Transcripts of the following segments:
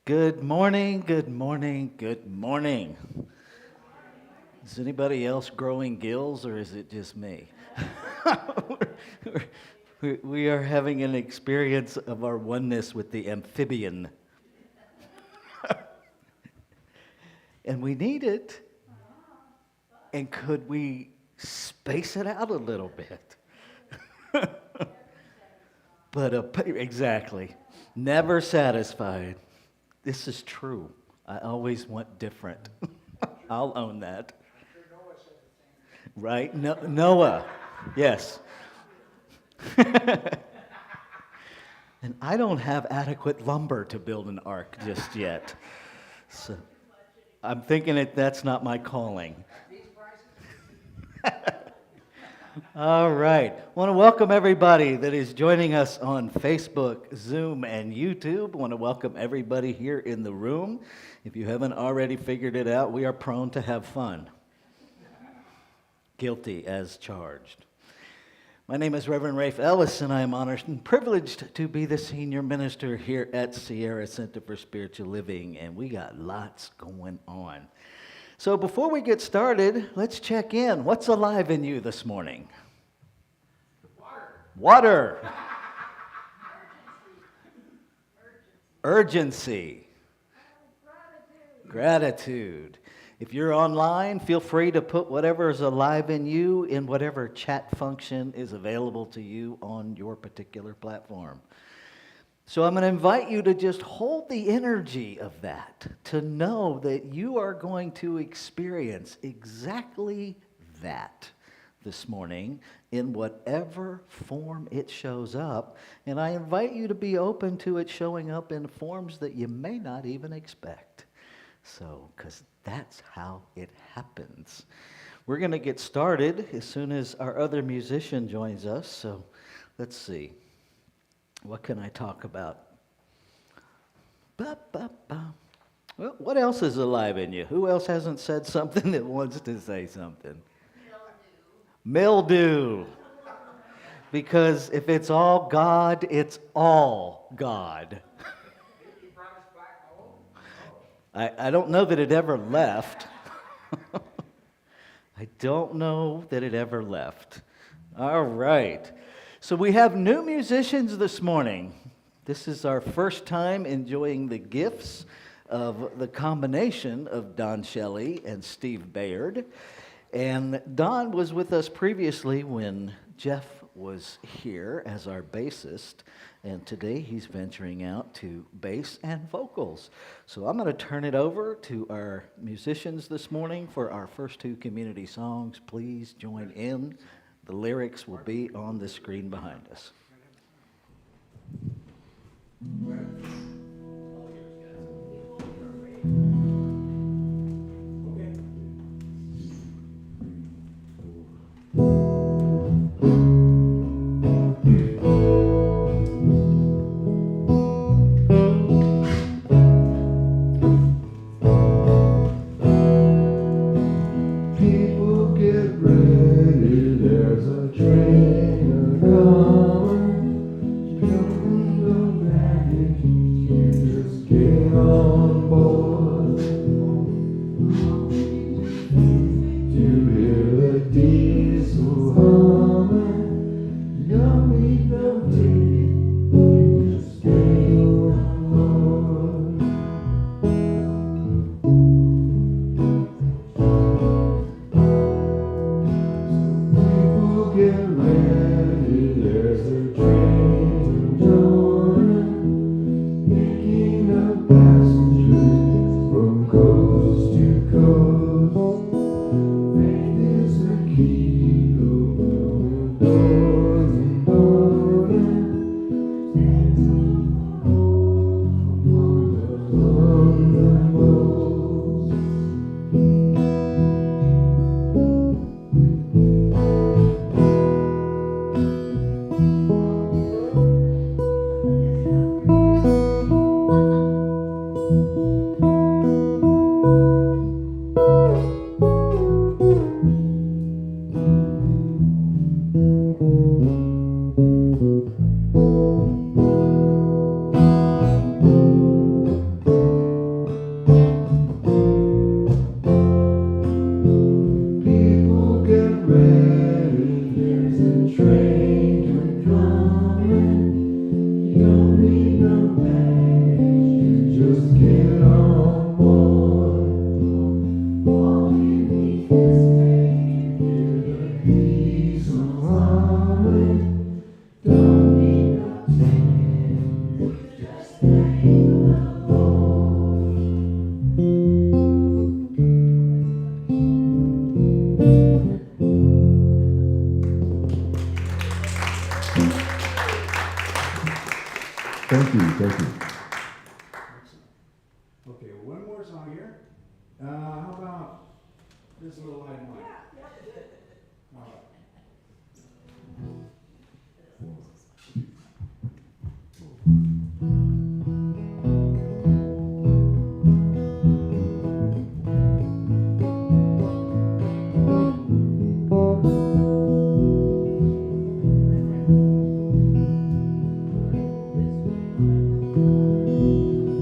Good morning, good morning, good morning. Is anybody else growing gills or is it just me? We are having an experience of our oneness with the amphibian. And we need it. And could we space it out a little bit? Exactly. Never satisfied. This is true. I always want different. I'll own that. Right? Noah. Yes. And I don't have adequate lumber to build an ark just yet. So I'm thinking that's not my calling. All right. I want to welcome everybody that is joining us on Facebook, Zoom, and YouTube. I want to welcome everybody here in the room. If you haven't already figured it out, we are prone to have fun. Guilty as charged. My name is Reverend Rafe Ellis, and I am honored and privileged to be the senior minister here at Sierra Center for Spiritual Living, and we got lots going on. So before we get started, let's check in. What's alive in you this morning? Water. Urgency. Gratitude. If you're online, feel free to put whatever is alive in you in whatever chat function is available to you on your particular platform. So I'm going to invite you to just hold the energy of that, to know that you are going to experience exactly that this morning in whatever form it shows up. And I invite you to be open to it showing up in forms that you may not even expect. So, because that's how it happens. We're going to get started as soon as our other musician joins us. So let's see. What can I talk about? Well, what else is alive in you? Who else hasn't said something that wants to say something? Mildew. Because if it's all God, it's all God. I don't know that it ever left. I don't know that it ever left. All right. So we have new musicians this morning. This is our first time enjoying the gifts of the combination of Don Shelley and Steve Bayard. And Don was with us previously when Jeff was here as our bassist. And today he's venturing out to bass and vocals. So I'm going to turn it over to our musicians this morning for our first two community songs. Please join in. The lyrics will be on the screen behind us. Get ready, Thank you, thank you. Okay, one more song here. How about this little light mic? All right.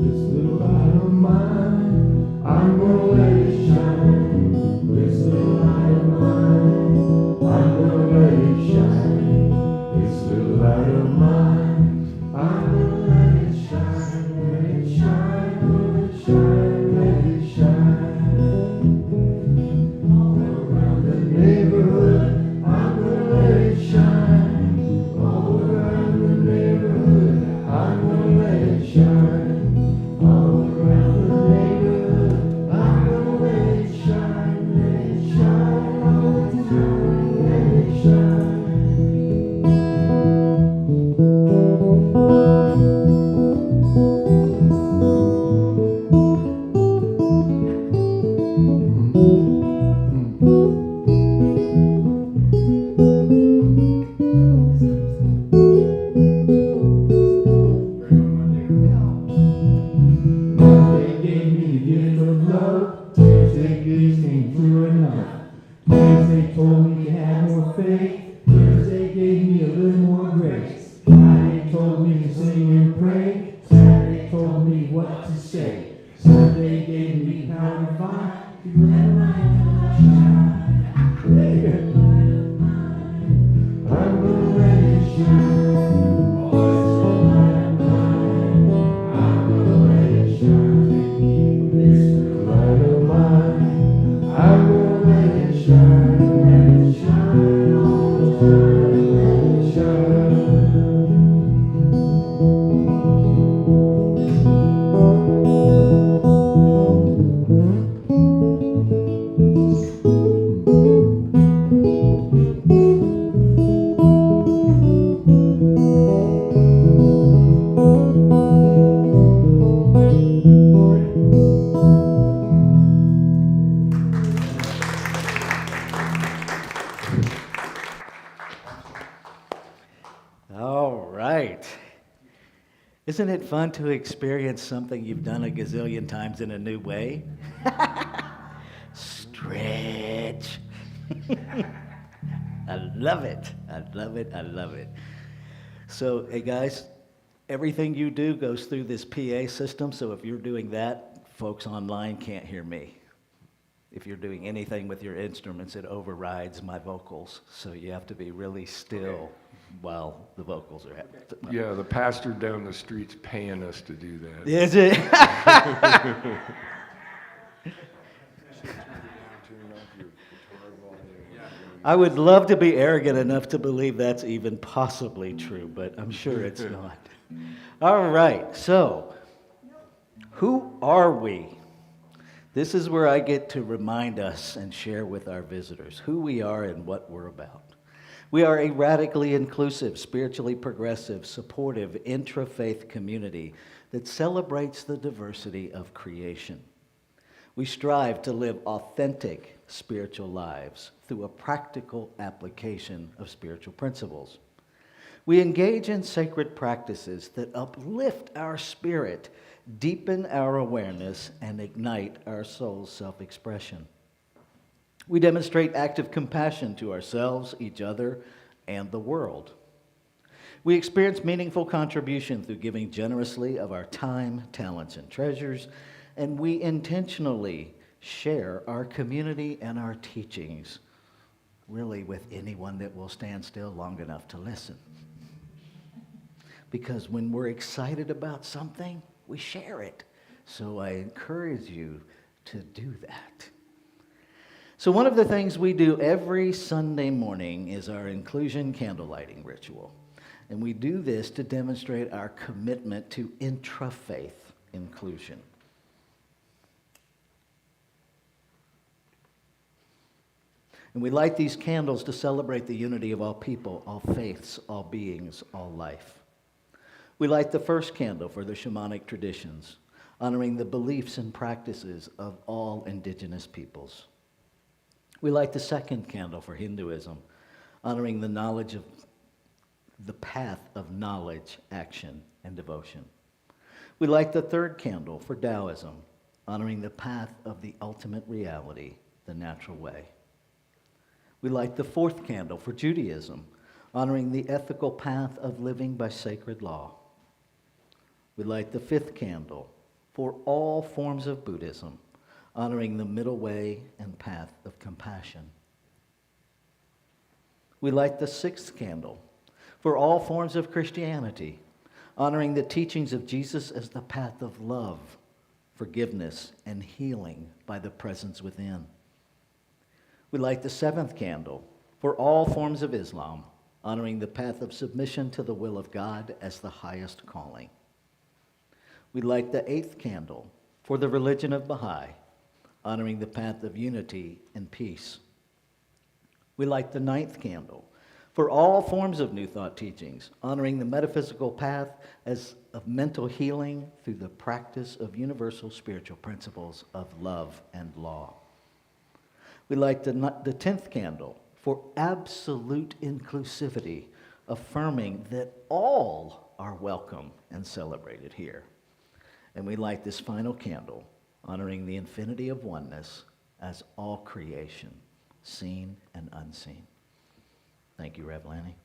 This little light of mine, I'm gonna let it shine. This little light of mine, I'm gonna let it shine. This little light of mine, I'm gonna let it shine, let it shine, let it shine, let it shine. All around the neighborhood, I'm gonna let it shine. All around the neighborhood, I'm gonna let it shine. All around the neighborhood, I'm gonna let it shine, all the time, let it shine. They gave me the gift of love. Tuesday came through enough. Wednesday told me to have more faith. Thursday gave me a little more grace. Friday told me to sing and pray. Saturday told me what to say. Sunday gave me power to find. To let my light shine. I'm gonna let it shine. Oh, it's a light of mine. I'm gonna let it shine. This little light of mine. I'm gonna let it shine all the time, let it shine. All right. Isn't it fun to experience something you've done a gazillion times in a new way? Stretch. I love it. I love it. I love it. So, hey guys, everything you do goes through this PA system. So if you're doing that, folks online can't hear me. If you're doing anything with your instruments, it overrides my vocals. So you have to be really still while the vocals are happening. Yeah, the pastor down the street's paying us to do that. Is it? I would love to be arrogant enough to believe that's even possibly true, but I'm sure it's not. All right, so who are we? This is where I get to remind us and share with our visitors who we are and what we're about. We are a radically inclusive, spiritually progressive, supportive, intra-faith community that celebrates the diversity of creation. We strive to live authentic spiritual lives through a practical application of spiritual principles. We engage in sacred practices that uplift our spirit, deepen our awareness, and ignite our soul's self-expression. We demonstrate active compassion to ourselves, each other, and the world. We experience meaningful contribution through giving generously of our time, talents, and treasures, and we intentionally share our community and our teachings, really with anyone that will stand still long enough to listen. Because when we're excited about something, we share it. So I encourage you to do that. So one of the things we do every Sunday morning is our inclusion candle lighting ritual. And we do this to demonstrate our commitment to intra-faith inclusion. And we light these candles to celebrate the unity of all people, all faiths, all beings, all life. We light the first candle for the shamanic traditions, honoring the beliefs and practices of all indigenous peoples. We light the second candle for Hinduism, honoring the knowledge of the path of knowledge, action, and devotion. We light the third candle for Taoism, honoring the path of the ultimate reality, the natural way. We light the fourth candle for Judaism, honoring the ethical path of living by sacred law. We light the fifth candle for all forms of Buddhism, honoring the middle way and path of compassion. We light the sixth candle for all forms of Christianity, honoring the teachings of Jesus as the path of love, forgiveness, and healing by the presence within. We light the seventh candle for all forms of Islam, honoring the path of submission to the will of God as the highest calling. We light the eighth candle for the religion of Baha'i, honoring the path of unity and peace. We light the ninth candle for all forms of New Thought teachings, honoring the metaphysical path as of mental healing through the practice of universal spiritual principles of love and law. We light the 10th candle for absolute inclusivity, affirming that all are welcome and celebrated here. And we light this final candle, honoring the infinity of oneness as all creation, seen and unseen. Thank you, Rev Lanny.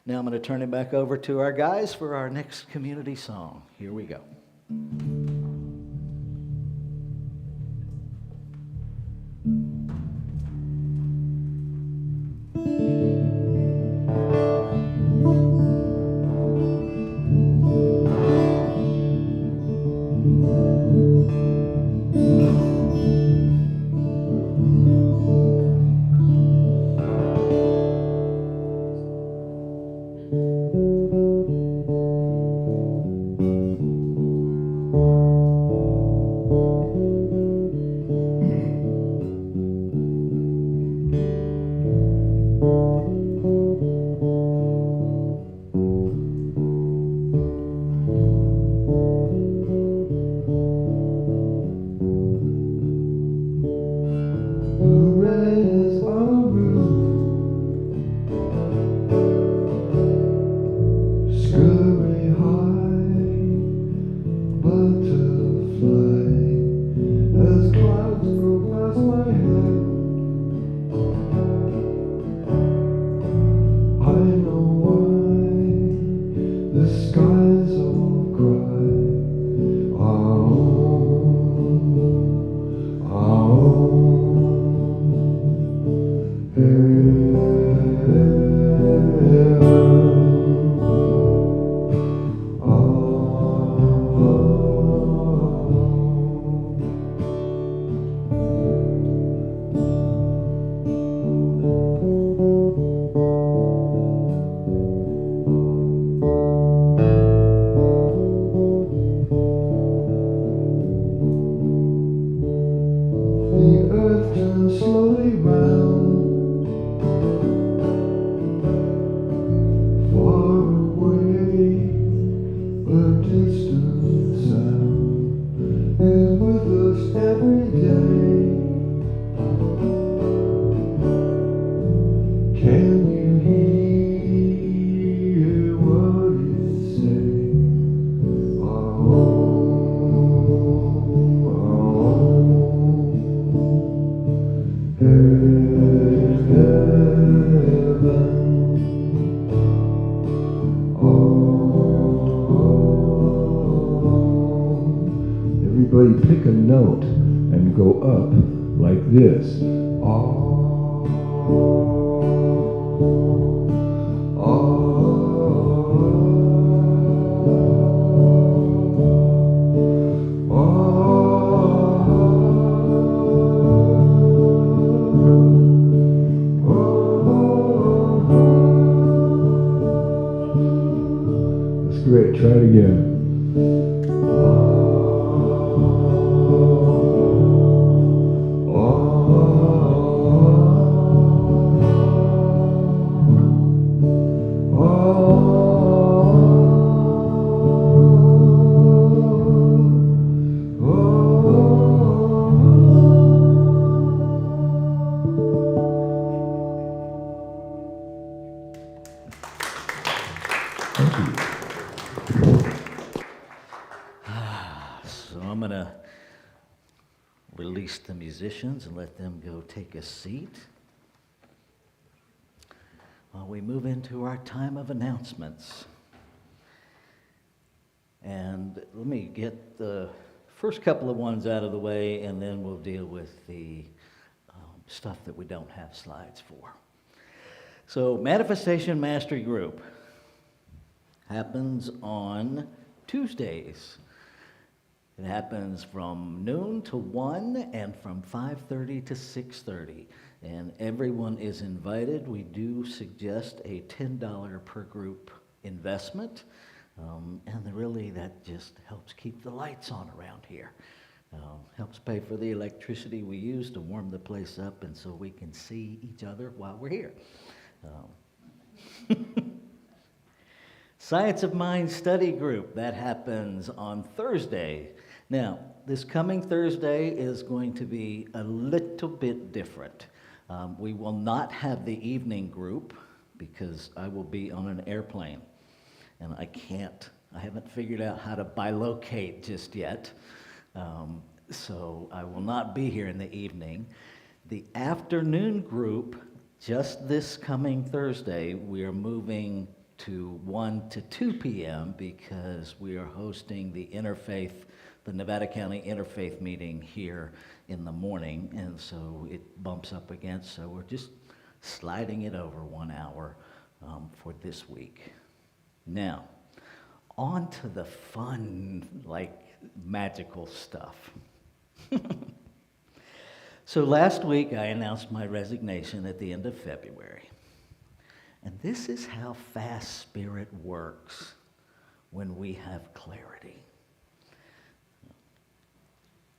Now I'm going to turn it back over to our guys for our next community song. Here we go. Everybody pick a note and go up like this. That's great. Try it again. So I'm going to release the musicians and let them go take a seat while we move into our time of announcements. And let me get the first couple of ones out of the way, and then we'll deal with the stuff that we don't have slides for. So Manifestation Mastery Group happens on Tuesdays. It happens from noon to 1 and from 5:30 to 6:30. And everyone is invited. We do suggest a $10 per group investment. And really that just helps keep the lights on around here. Helps pay for the electricity we use to warm the place up and so we can see each other while we're here. Science of Mind Study Group, that happens on Thursday. Now, this coming Thursday is going to be a little bit different. We will not have the evening group because I will be on an airplane. And I haven't figured out how to bilocate just yet. So I will not be here in the evening. The afternoon group, just this coming Thursday, we are moving to 1 to 2 p.m. because we are hosting the Nevada County Interfaith meeting here in the morning, and so it bumps up against, so we're just sliding it over 1 hour for this week. Now, on to the fun, magical stuff. So last week I announced my resignation at the end of February. And this is how fast Spirit works when we have clarity.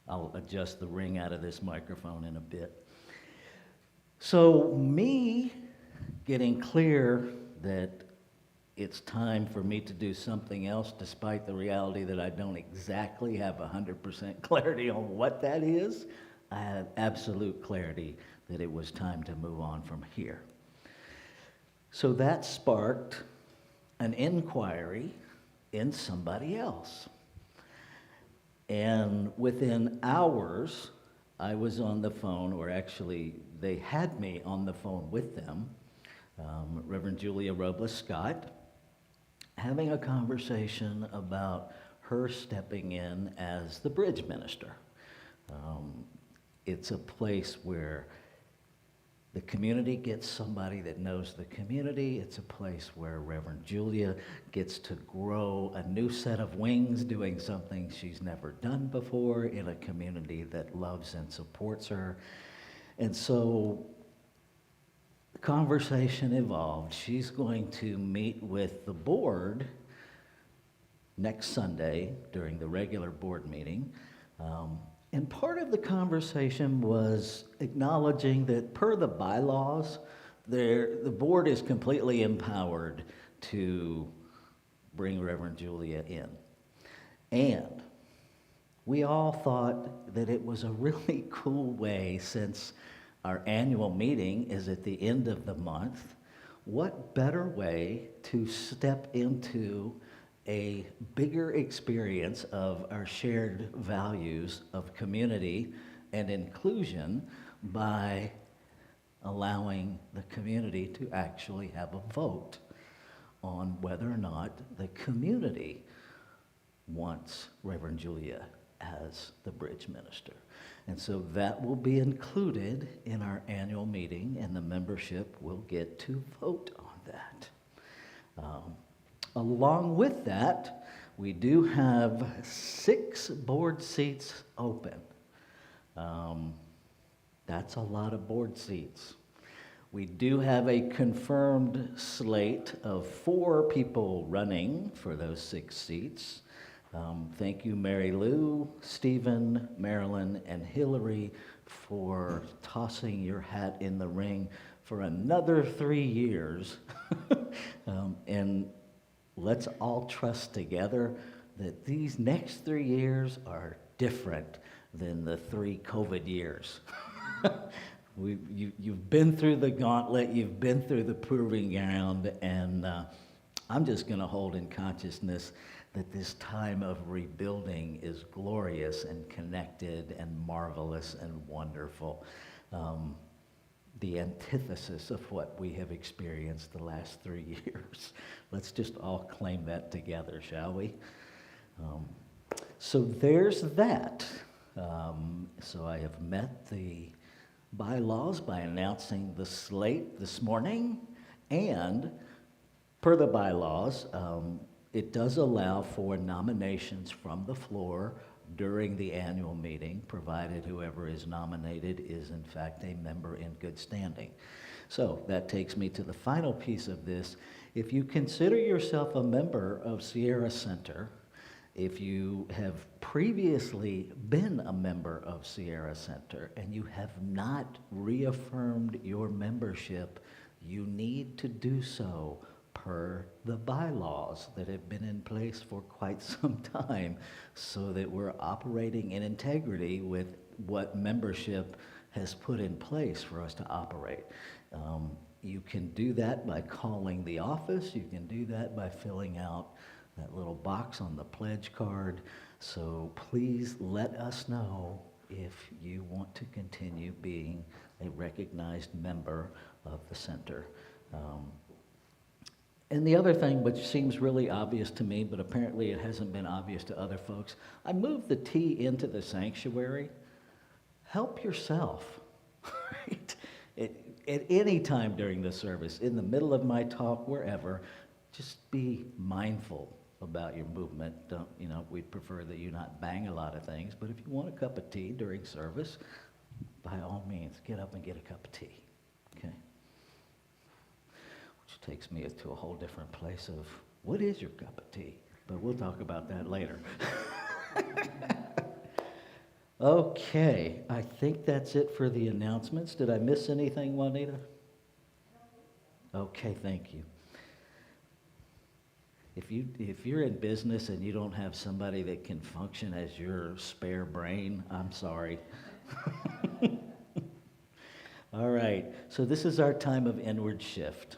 I'll adjust the ring out of this microphone in a bit. So me getting clear that it's time for me to do something else, despite the reality that I don't exactly have 100% clarity on what that is, I had absolute clarity that it was time to move on from here. So that sparked an inquiry in somebody else. And within hours, I was on the phone, or actually they had me on the phone with them, Reverend Julia Robles Scott, having a conversation about her stepping in as the bridge minister. It's a place where the community gets somebody that knows the community. It's a place where Reverend Julia gets to grow a new set of wings doing something she's never done before in a community that loves and supports her. And so the conversation evolved. She's going to meet with the board next Sunday during the regular board meeting. And part of the conversation was acknowledging that per the bylaws, the board is completely empowered to bring Reverend Julia in. And we all thought that it was a really cool way, since our annual meeting is at the end of the month, what better way to step into a bigger experience of our shared values of community and inclusion by allowing the community to actually have a vote on whether or not the community wants Reverend Julia as the bridge minister. And so that will be included in our annual meeting, and the membership will get to vote on that. Along with that, we do have 6 board seats open. That's a lot of board seats. We do have a confirmed slate of 4 people running for those 6 seats. Thank you, Mary Lou, Stephen, Marilyn, and Hillary for tossing your hat in the ring for another 3 years. And let's all trust together that these next 3 years are different than the 3 COVID years. You've been through the gauntlet, you've been through the proving ground, and I'm just going to hold in consciousness that this time of rebuilding is glorious and connected and marvelous and wonderful. The antithesis of what we have experienced the last 3 years. Let's just all claim that together, shall we? So there's that. So I have met the bylaws by announcing the slate this morning, and per the bylaws, it does allow for nominations from the floor during the annual meeting, provided whoever is nominated is in fact a member in good standing. So that takes me to the final piece of this. If you consider yourself a member of Sierra Center, if you have previously been a member of Sierra Center and you have not reaffirmed your membership, you need to do so per the bylaws that have been in place for quite some time, so that we're operating in integrity with what membership has put in place for us to operate. You can do that by calling the office. You can do that by filling out that little box on the pledge card. So please let us know if you want to continue being a recognized member of the center. And the other thing, which seems really obvious to me, but apparently it hasn't been obvious to other folks, I moved the T into the sanctuary. Help yourself, right? At any time during the service, in the middle of my talk, wherever, just be mindful about your movement. Don't, we'd prefer that you not bang a lot of things, but if you want a cup of tea during service, by all means, get up and get a cup of tea, okay? Which takes me to a whole different place of, what is your cup of tea? But we'll talk about that later. Okay, I think that's it for the announcements. Did I miss anything, Juanita? Okay, thank you. If you're in business and you don't have somebody that can function as your spare brain, I'm sorry. All right, so this is our time of inward shift.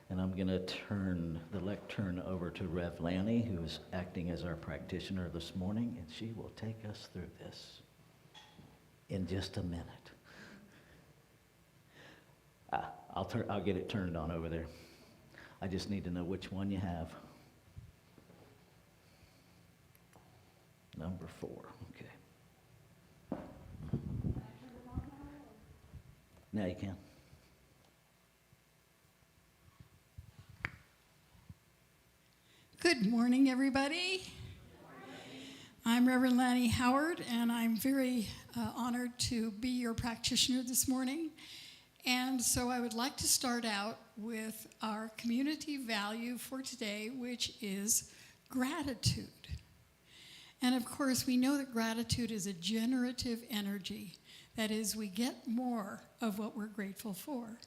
And I'm going to turn the lectern over to Rev Lanny, who is acting as our practitioner this morning, and she will take us through this in just a minute. I'll get it turned on over there. I just need to know which one you have. Number 4, okay. Now you can. Good morning, everybody. I'm Reverend Lanny Howard, and I'm very honored to be your practitioner this morning. And so I would like to start out with our community value for today, which is gratitude. And of course, we know that gratitude is a generative energy. That is, we get more of what we're grateful for.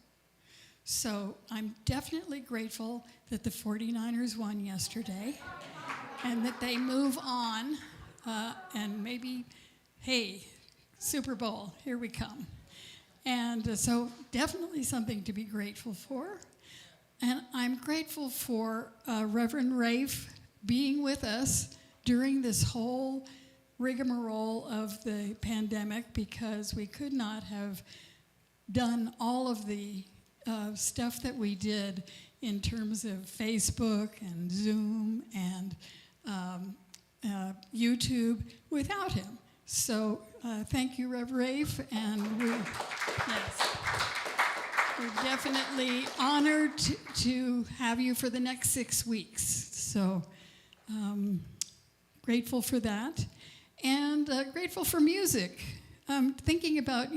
So I'm definitely grateful that the 49ers won yesterday and that they move on and maybe, hey, Super Bowl, here we come. And so definitely something to be grateful for. And I'm grateful for Reverend Rafe being with us during this whole rigmarole of the pandemic, because we could not have done all of the stuff that we did in terms of Facebook and Zoom and YouTube without him. So thank you, Rev Rafe, and we're definitely honored to have you for the next 6 weeks. So grateful for that, and grateful for music. Thinking about,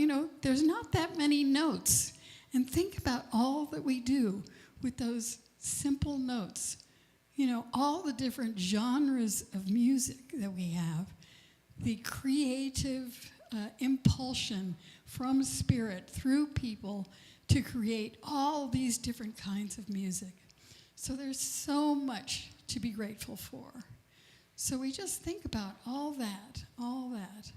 there's not that many notes. And think about all that we do with those simple notes. All the different genres of music that we have, the creative impulsion from spirit through people to create all these different kinds of music. So there's so much to be grateful for. So we just think about all that.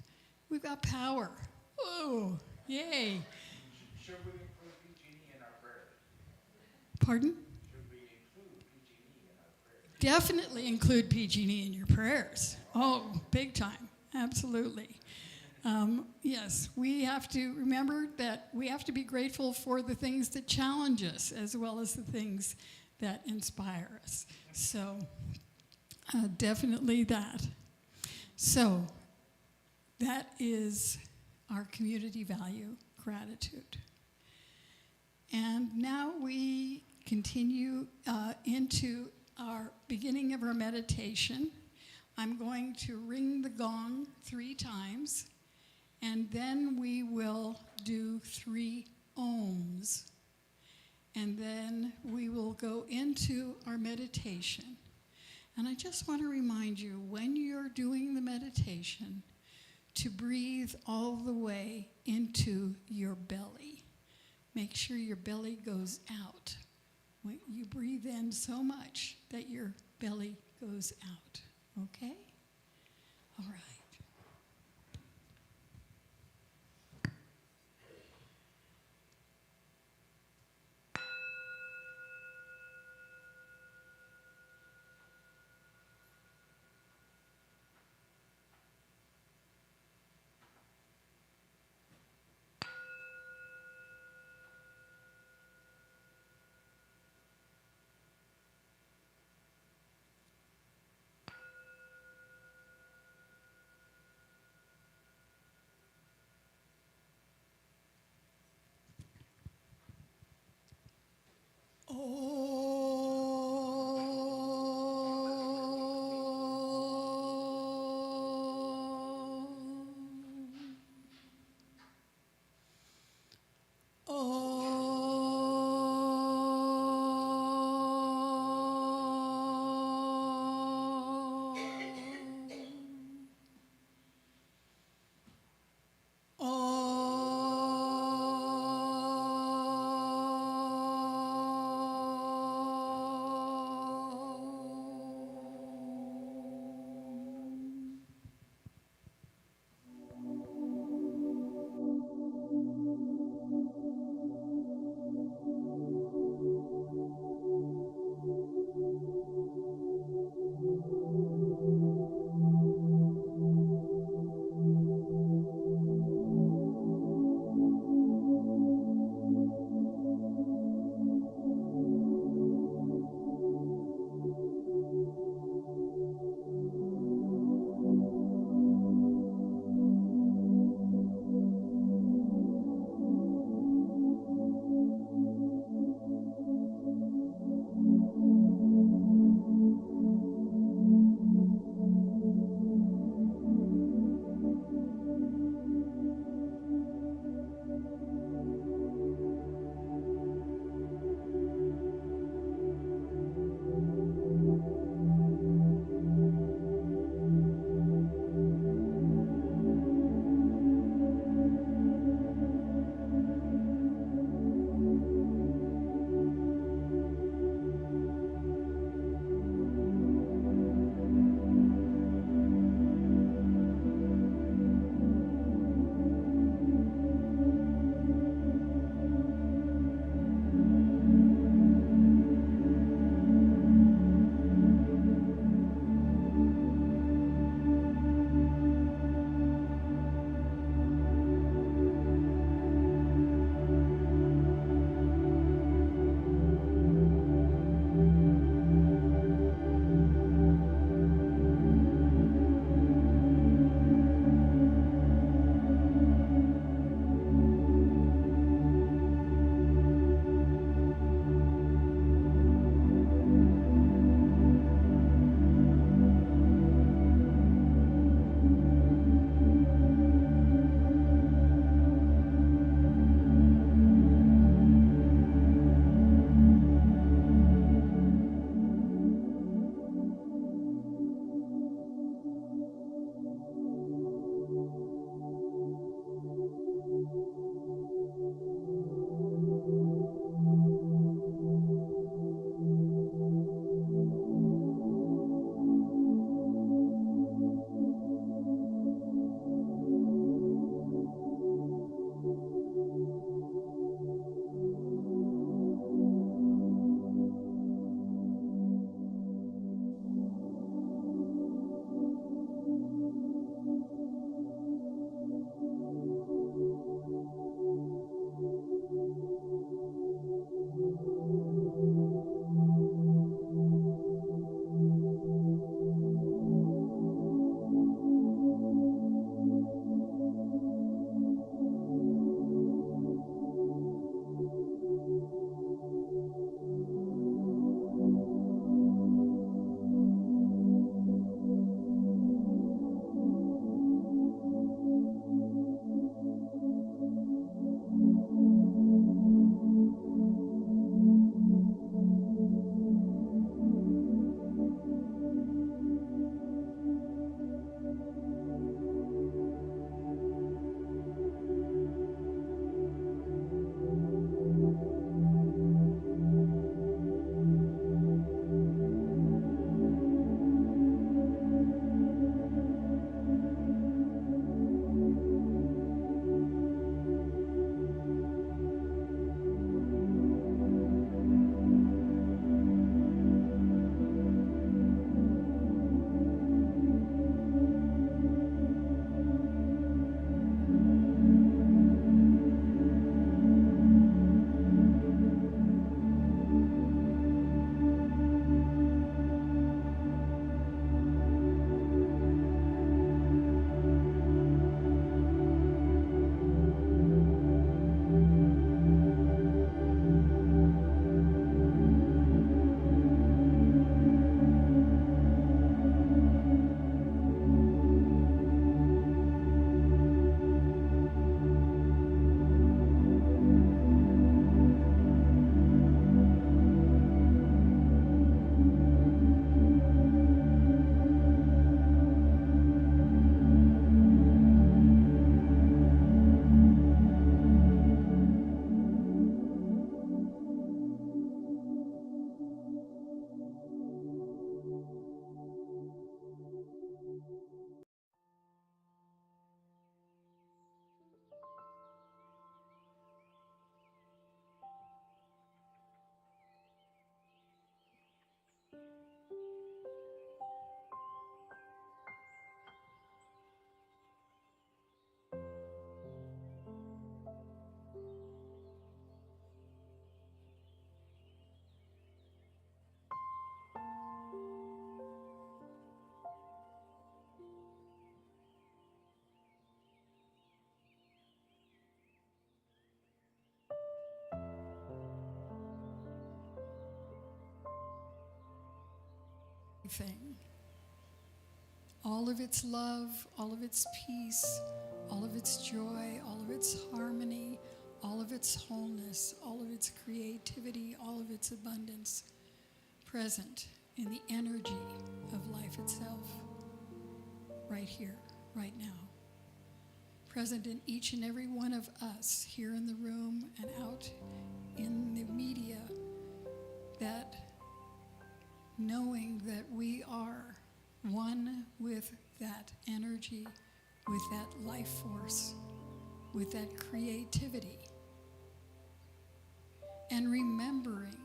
We've got power. Whoa, yay. Pardon? Should we include PG&E definitely include PG&E in your prayers. Oh, big time, absolutely. Yes, we have to remember that we have to be grateful for the things that challenge us as well as the things that inspire us. So definitely that. So that is our community value, gratitude. And now we continue into our beginning of our meditation. I'm going to ring the gong 3 times, and then we will do 3 ohms. And then we will go into our meditation. And I just want to remind you, when you're doing the meditation, to breathe all the way into your belly. Make sure your belly goes out. When you breathe in so much that your belly goes out. Okay? All right. everything. All of its love, all of its peace, all of its joy, all of its harmony, all of its wholeness, all of its creativity, all of its abundance, present in the energy of life itself, right here, right now. Present in each and every one of us, here in the room and out in the media, that knowing that we are one with that energy, with that life force, with that creativity, and remembering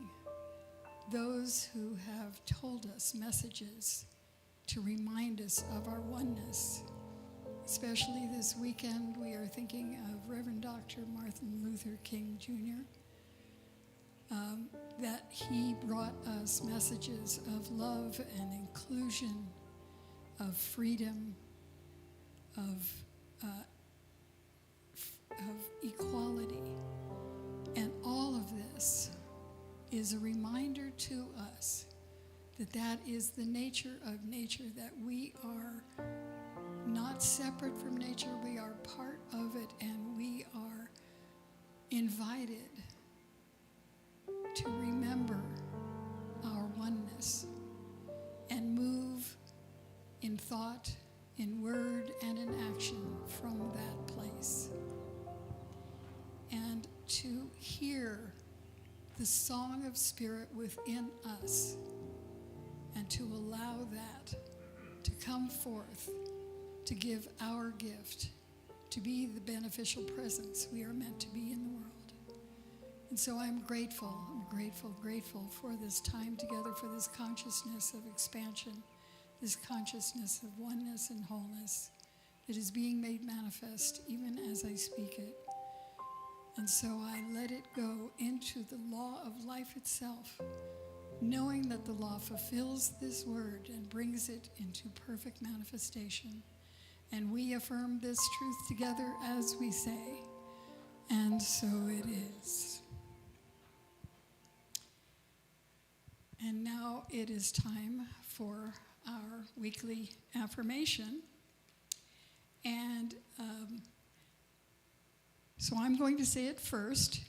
those who have told us messages to remind us of our oneness. Especially this weekend, we are thinking of Reverend Dr. Martin Luther King Jr., that he brought us messages of love and inclusion, of freedom, of equality. And all of this is a reminder to us that that is the nature of nature, that we are not separate from nature, we are part of it, and we are invited to remember our oneness and move in thought, in word, and in action from that place. And to hear the song of spirit within us and to allow that to come forth, to give our gift, to be the beneficial presence we are meant to be in the world. And so I'm grateful for this time together, for this consciousness of expansion, this consciousness of oneness and wholeness that is being made manifest even as I speak it. And so I let it go into the law of life itself, knowing that the law fulfills this word and brings it into perfect manifestation. And we affirm this truth together as we say, and so it is. And now it is time for our weekly affirmation. And so I'm going to say it first,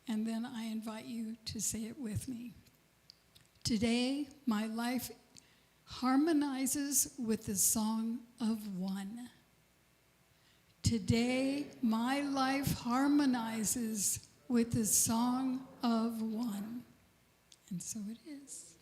and then I invite you to say it with me. Today, my life harmonizes with the song of one. Today, my life harmonizes with the song of one. And so it is.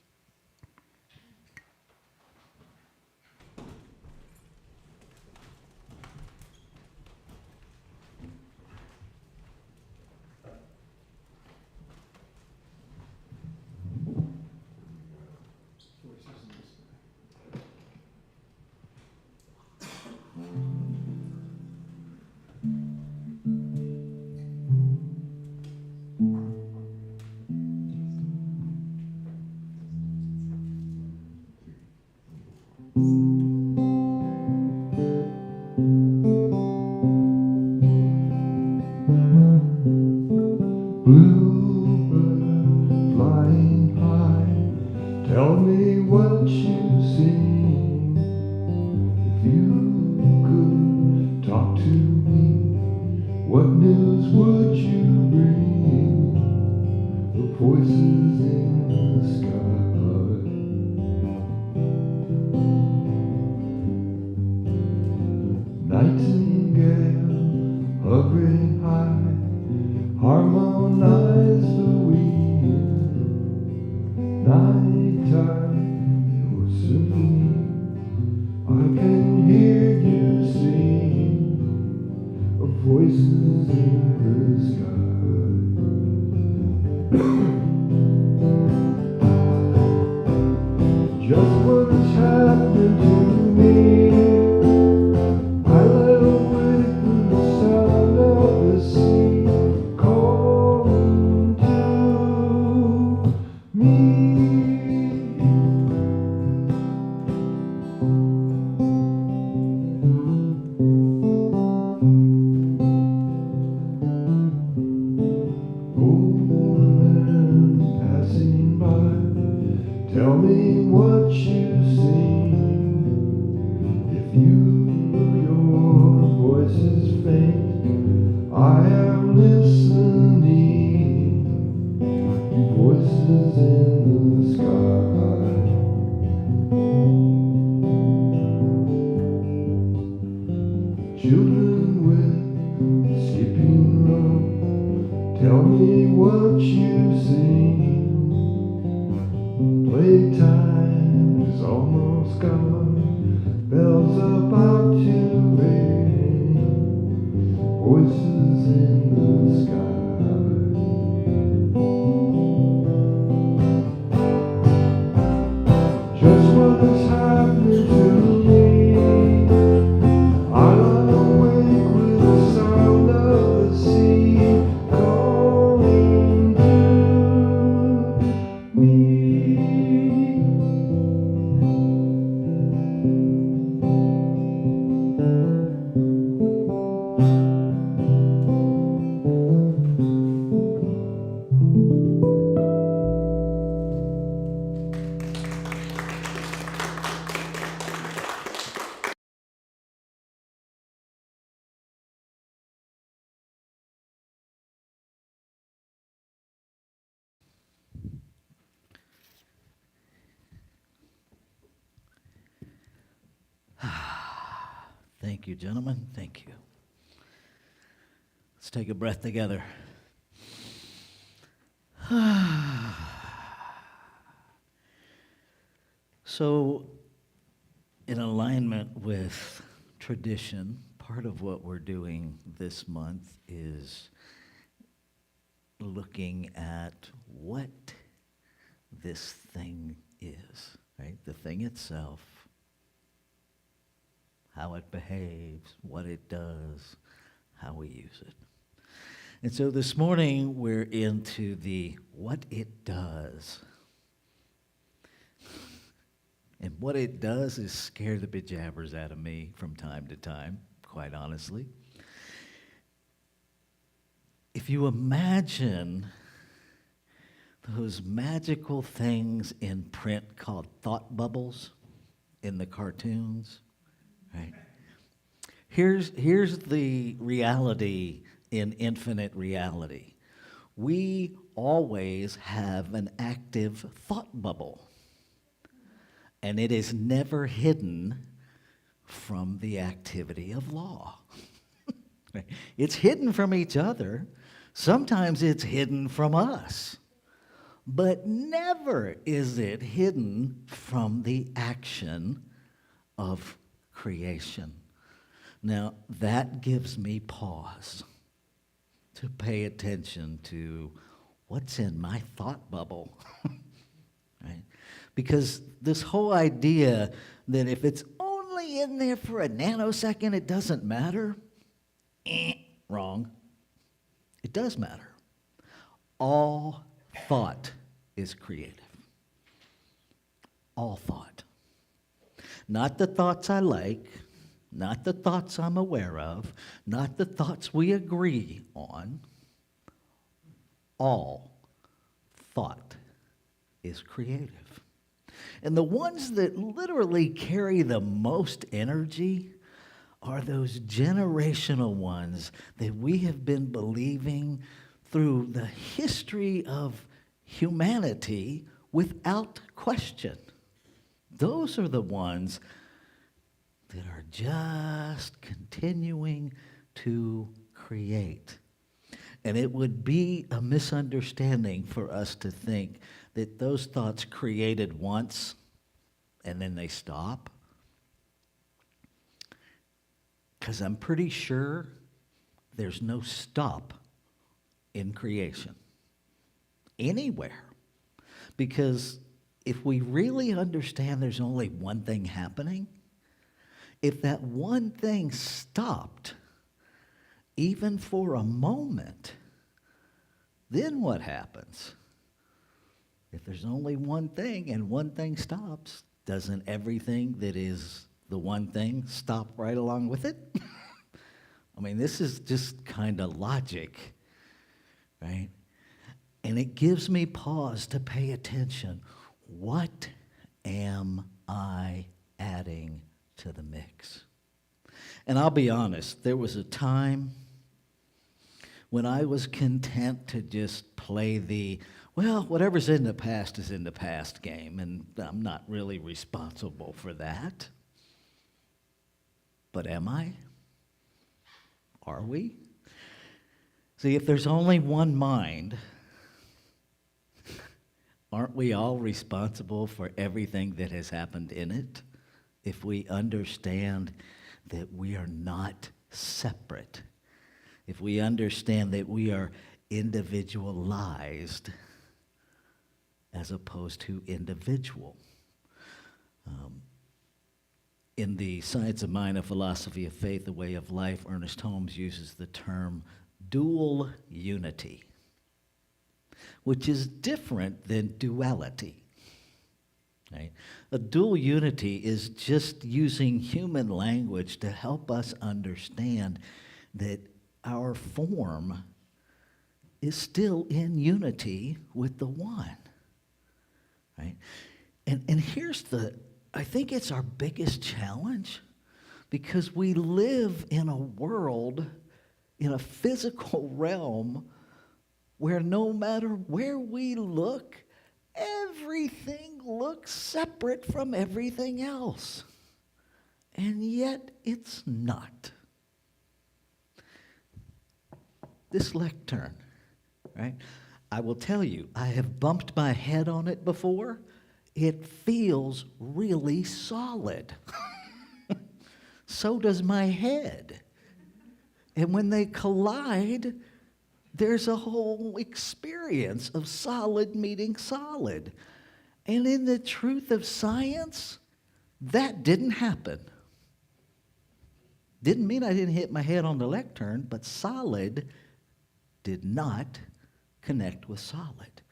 Bluebird flying high, tell me what you see. If you could talk to me, what news would you bring? The voices in the sky, nightingale hovering high, harmonize the wind. Nighttime, your symphony, I can hear you sing of voices in the sky. Just what's happening to me, I lie awake with the sound of the sea calling to me. Old woman passing by, tell me what you see. faint. I am listening to voices in the sky. Children with skipping rope, tell me what you see. Playtime is almost gone, bells about to ring, voices in the sky. Just what is happening to me? I lie awake with the sound of the sea calling to me. Thank you, gentlemen. Thank you. Let's take a breath together. So, in alignment with tradition, part of what we're doing this month is looking at what this thing is, right? The thing itself, how it behaves, what it does, how we use it. And so this morning we're into the what it does. And what it does is scare the bejabbers out of me from time to time, quite honestly. If you imagine those magical things in print called thought bubbles in the cartoons, right? Here's the reality in infinite reality. We always have an active thought bubble, and it is never hidden from the activity of law. It's hidden from each other. Sometimes it's hidden from us. But never is it hidden from the action of creation. Now, that gives me pause to pay attention to what's in my thought bubble, right? Because this whole idea that if it's only in there for a nanosecond, it doesn't matter, wrong. It does matter. All thought is creative. All thought. Not the thoughts I like, not the thoughts I'm aware of, not the thoughts we agree on. All thought is creative. And the ones that literally carry the most energy are those generational ones that we have been believing through the history of humanity without question. Those are the ones that are just continuing to create. And it would be a misunderstanding for us to think that those thoughts created once and then they stop. Because I'm pretty sure there's no stop in creation anywhere. Because if we really understand there's only one thing happening, if that one thing stopped, even for a moment, then what happens? If there's only one thing and one thing stops, doesn't everything that is the one thing stop right along with it? I mean, this is just kind of logic, right? And it gives me pause to pay attention. What am I adding to the mix? And I'll be honest, there was a time when I was content to just play the, well, whatever's in the past is in the past game, and I'm not really responsible for that. But am I? Are we? See, if there's only one mind, aren't we all responsible for everything that has happened in it? If we understand that we are not separate, if we understand that we are individualized as opposed to individual. In the Science of Mind, a Philosophy of Faith, a Way of Life, Ernest Holmes uses the term dual unity, which is different than duality. Right? A dual unity is just using human language to help us understand that our form is still in unity with the one. Right? And here's I think it's our biggest challenge, because we live in a world, in a physical realm, where no matter where we look, everything looks separate from everything else. And yet it's not. This lectern, right? I will tell you, I have bumped my head on it before. It feels really solid. So does my head. And when they collide, there's a whole experience of solid meeting solid. And in the truth of science, that didn't happen. Didn't mean I didn't hit my head on the lectern, but solid did not connect with solid.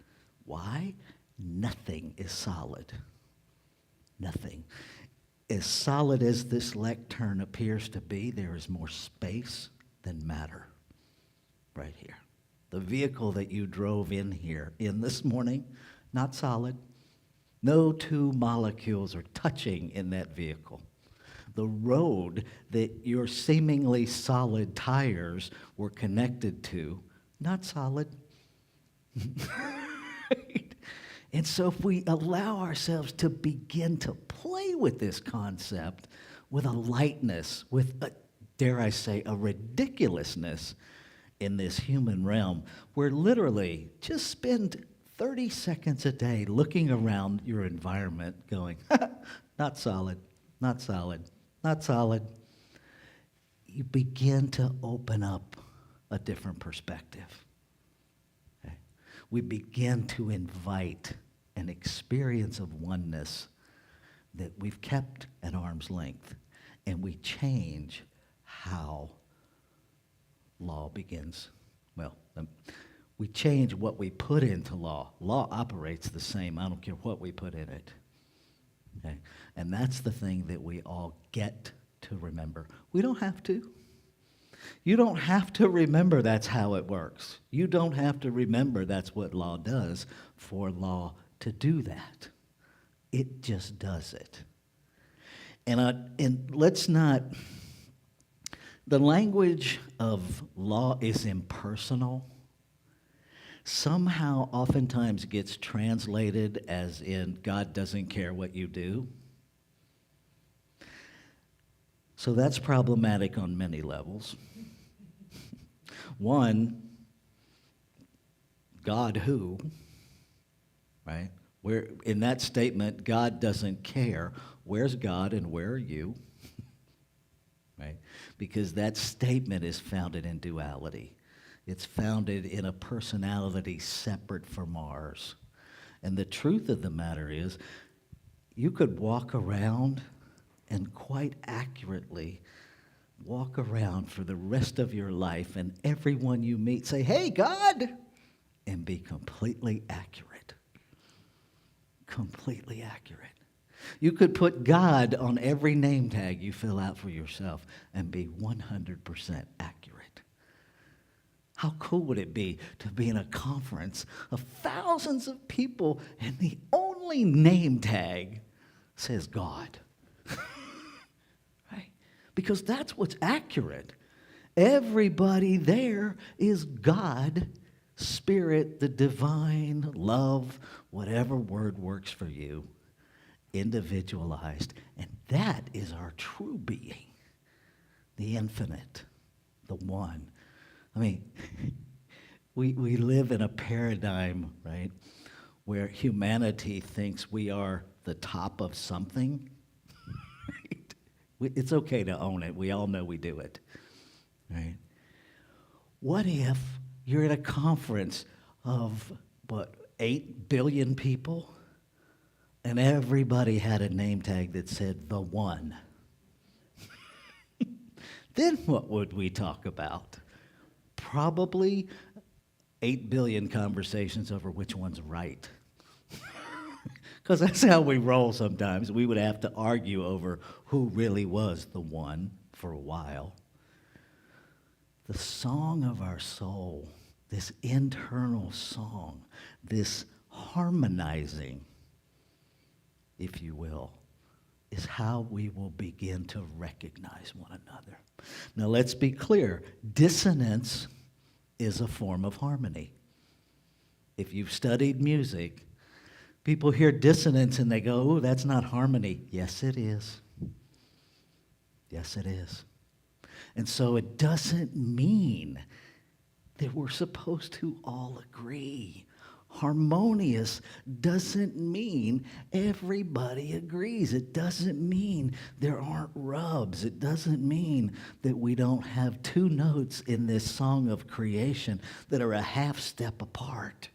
Why? Nothing is solid. Nothing. As solid as this lectern appears to be, there is more space than matter right here. The vehicle that you drove in here in this morning, not solid. No two molecules are touching in that vehicle. The road that your seemingly solid tires were connected to, not solid. Right? And so if we allow ourselves to begin to play with this concept with a lightness, with, dare I say, a ridiculousness in this human realm, where literally just spend 30 seconds a day looking around your environment going, not solid, not solid, not solid. You begin to open up a different perspective. Okay? We begin to invite an experience of oneness that we've kept at arm's length, and we change how law begins. Well, we change what we put into law. Law operates the same. I don't care what we put in it. Okay? And that's the thing that we all get to remember. We don't have to. You don't have to remember that's how it works. You don't have to remember that's what law does for law to do that. It just does it. And let's not, the language of law is impersonal. Somehow oftentimes gets translated as in God doesn't care what you do. So that's problematic on many levels. One, God who, right? Where in that statement, God doesn't care. Where's God and where are you? Right? Because that statement is founded in duality. It's founded in a personality separate from ours. And the truth of the matter is, you could walk around and quite accurately walk around for the rest of your life, and everyone you meet say, "Hey, God," and be completely accurate. Completely accurate. You could put God on every name tag you fill out for yourself and be 100% accurate. How cool would it be to be in a conference of thousands of people and the only name tag says God? Right? because that's what's accurate. Everybody there is God, Spirit, the divine, love, whatever word works for you, individualized. And that is our true being, the infinite, the one. I mean, we live in a paradigm, right, where humanity thinks we are the top of something. Right? It's okay to own it. We all know we do it. Right? What if you're at a conference of, 8 billion people, and everybody had a name tag that said the one? Then what would we talk about? Probably 8 billion conversations over which one's right. Because that's how we roll sometimes. We would have to argue over who really was the one for a while. The song of our soul, this internal song, this harmonizing, if you will, is how we will begin to recognize one another. Now let's be clear, dissonance is a form of harmony. If you've studied music, people hear dissonance and they go, "Oh, that's not harmony." Yes, it is. Yes, it is. And so it doesn't mean that we're supposed to all agree. Harmonious doesn't mean everybody agrees. It doesn't mean there aren't rubs. It doesn't mean that we don't have two notes in this song of creation that are a half step apart,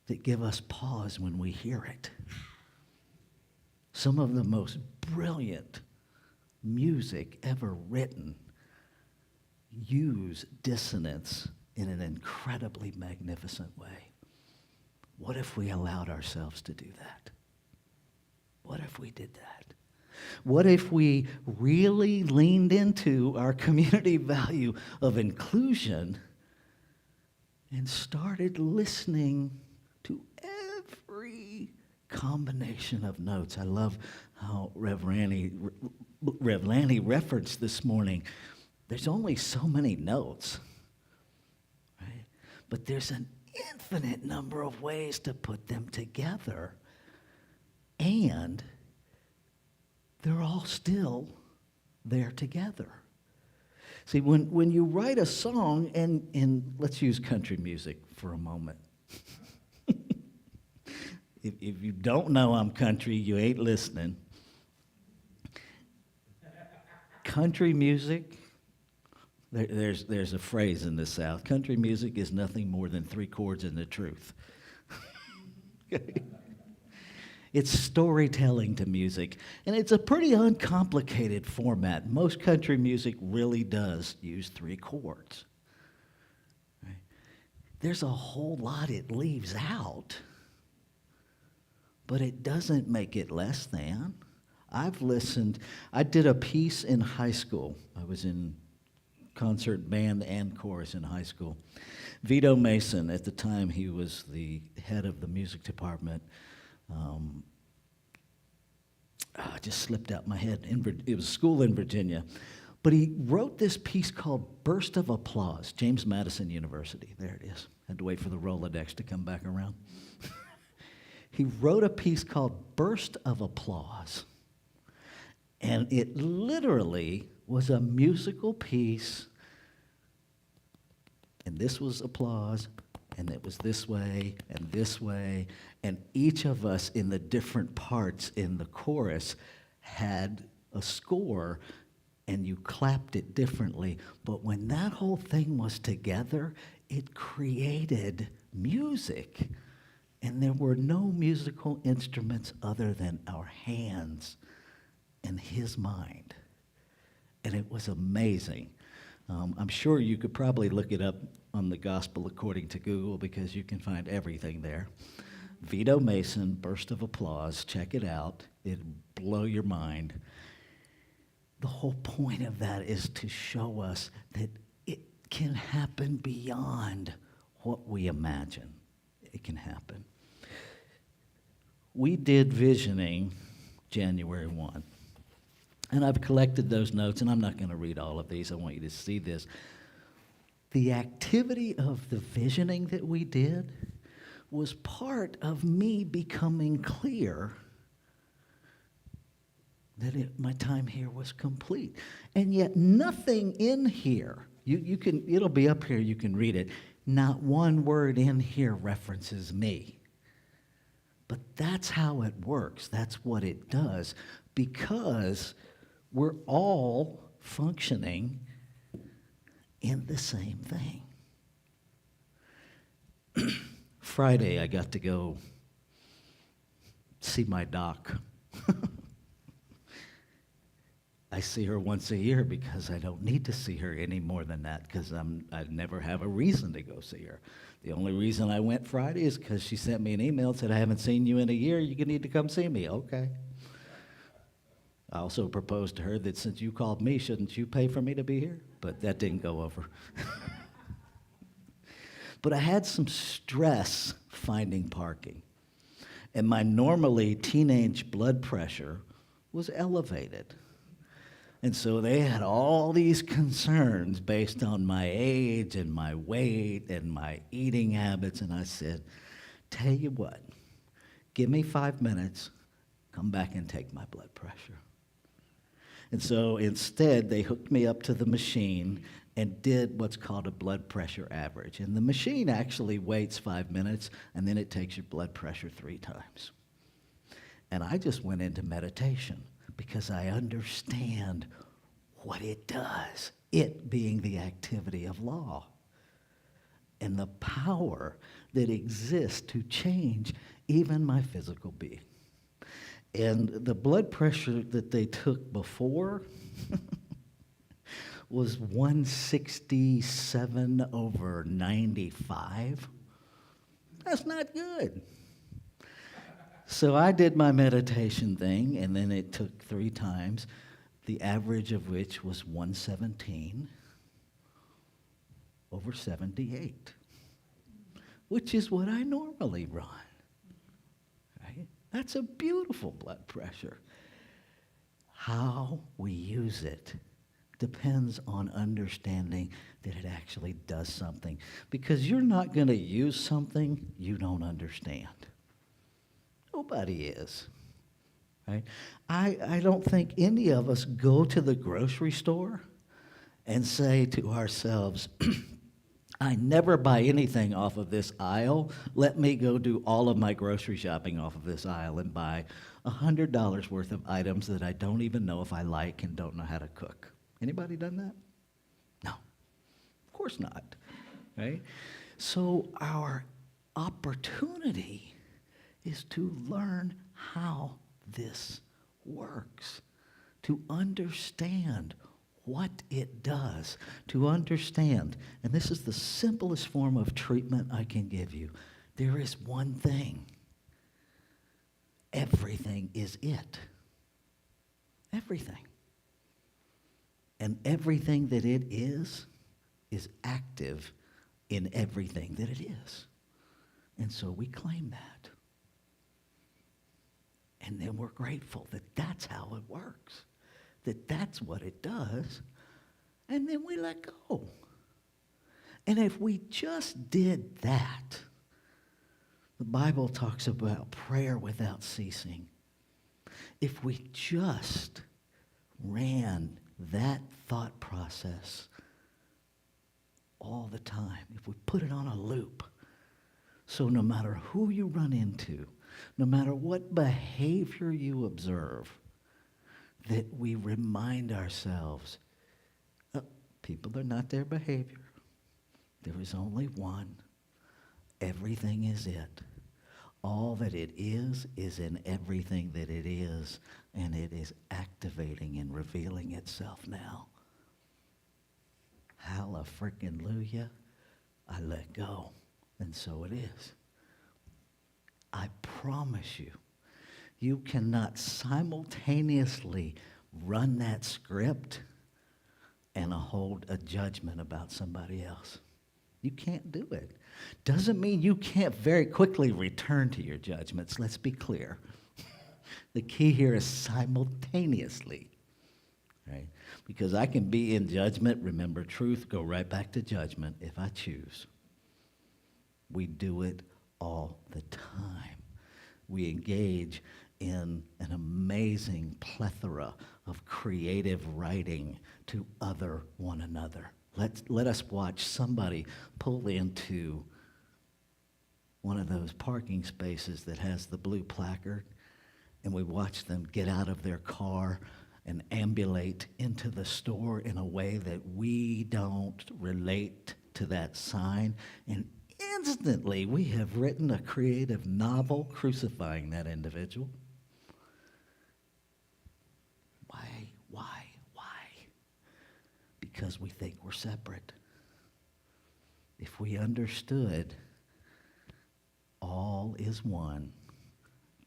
that give us pause when we hear it. Some of the most brilliant music ever written use dissonance in an incredibly magnificent way. What if we allowed ourselves to do that? What if we did that? What if we really leaned into our community value of inclusion and started listening to every combination of notes? I love how Rev Lanny referenced this morning. There's only so many notes, right? But there's an infinite number of ways to put them together. And they're all still there together. See, when you write a song, and let's use country music for a moment. If you don't know I'm country, you ain't listening. Country music, there's a phrase in the South. Country music is nothing more than 3 chords and the truth. It's storytelling to music, and it's a pretty uncomplicated format. Most country music really does use 3 chords. Right? There's a whole lot it leaves out, but it doesn't make it less than. I did a piece in high school. I was in concert band and chorus in high school. Vito Mason, at the time he was the head of the music department, just slipped out my head. It was a school in Virginia. But he wrote this piece called Burst of Applause, James Madison University. There it is. Had to wait for the Rolodex to come back around. He wrote a piece called Burst of Applause. And it literally was a musical piece, and this was applause, and it was this way, and each of us in the different parts in the chorus had a score, and you clapped it differently. But when that whole thing was together, it created music, and there were no musical instruments other than our hands and his mind. And it was amazing. I'm sure you could probably look it up on the Gospel According to Google, because you can find everything there. Vito Mason, Burst of Applause. Check it out. It'll blow your mind. The whole point of that is to show us that it can happen beyond what we imagine. It can happen. We did visioning January 1. And I've collected those notes, and I'm not going to read all of these. I want you to see this. The activity of the visioning that we did was part of me becoming clear that my time here was complete. And yet nothing in here, it'll be up here, you can read it. Not one word in here references me. But that's how it works. That's what it does. Because we're all functioning in the same thing. Friday, I got to go see my doc. I see her once a year because I don't need to see her any more than that because I never have a reason to go see her. The only reason I went Friday is because she sent me an email and said, I haven't seen you in a year. You need to come see me. Okay. I also proposed to her that since you called me, shouldn't you pay for me to be here? But that didn't go over. But I had some stress finding parking. And my normally teenage blood pressure was elevated. And so they had all these concerns based on my age and my weight and my eating habits. And I said, tell you what, give me 5 minutes, come back and take my blood pressure. And so instead, they hooked me up to the machine and did what's called a blood pressure average. And the machine actually waits 5 minutes, and then it takes your blood pressure 3 times. And I just went into meditation because I understand what it does, it being the activity of law, and the power that exists to change even my physical being. And the blood pressure that they took before was 167/95. That's not good. So I did my meditation thing, and then it took 3 times, the average of which was 117/78, which is what I normally run. Right? That's a beautiful blood pressure. How we use it depends on understanding that it actually does something. Because you're not going to use something you don't understand. Nobody is. Right? I don't think any of us go to the grocery store and say to ourselves, I never buy anything off of this aisle. Let me go do all of my grocery shopping off of this aisle and buy $100 worth of items that I don't even know if I like and don't know how to cook. Anybody done that? No. Of course not. Right? So our opportunity is to learn how this works, to understand what it does, to understand, and this is the simplest form of treatment I can give you. There is one thing. Everything is it. Everything. And everything that it is active in everything that it is. And so we claim that. And then we're grateful that that's how it works, that that's what it does, and then we let go. And if we just did that, the Bible talks about prayer without ceasing. If we just ran that thought process all the time, if we put it on a loop, so no matter who you run into, no matter what behavior you observe, that we remind ourselves, people are not their behavior. There is only one. Everything is it. All that it is in everything that it is, and it is activating and revealing itself now. Hallelujah, I let go, and so it is. I promise you, you cannot simultaneously run that script and hold a judgment about somebody else. You can't do it. Doesn't mean you can't very quickly return to your judgments. Let's be clear. The key here is simultaneously. right? Because I can be in judgment, remember truth, go right back to judgment if I choose. We do it all the time. We engage in an amazing plethora of creative writing to other one another. Let us watch somebody pull into one of those parking spaces that has the blue placard, and we watch them get out of their car and ambulate into the store in a way that we don't relate to that sign, and instantly we have written a creative novel crucifying that individual. Why? Because we think we're separate. If we understood all is one,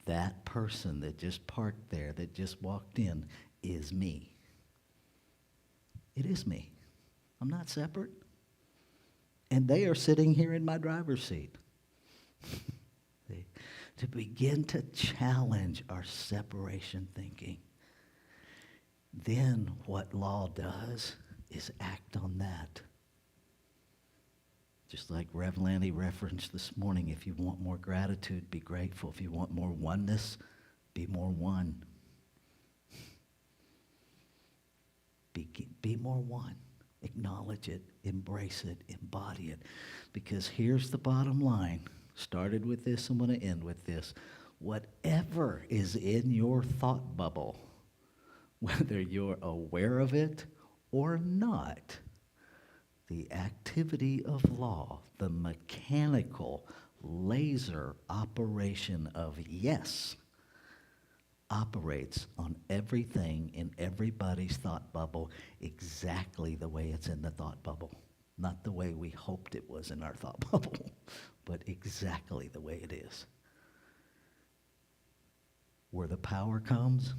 that person that just parked there, that just walked in, is me. It is me. I'm not separate. And they are sitting here in my driver's seat. To begin to challenge our separation thinking. Then what law does is act on that. Just like Rev Lanny referenced this morning, if you want more gratitude, be grateful. If you want more oneness, be more one. Be more one. Acknowledge it, embrace it, embody it. Because here's the bottom line. Started with this, I'm going to end with this. Whatever is in your thought bubble, whether you're aware of it or not, the activity of law, the mechanical laser operation of yes, operates on everything in everybody's thought bubble exactly the way it's in the thought bubble. Not the way we hoped it was in our thought bubble, but exactly the way it is. Where the power comes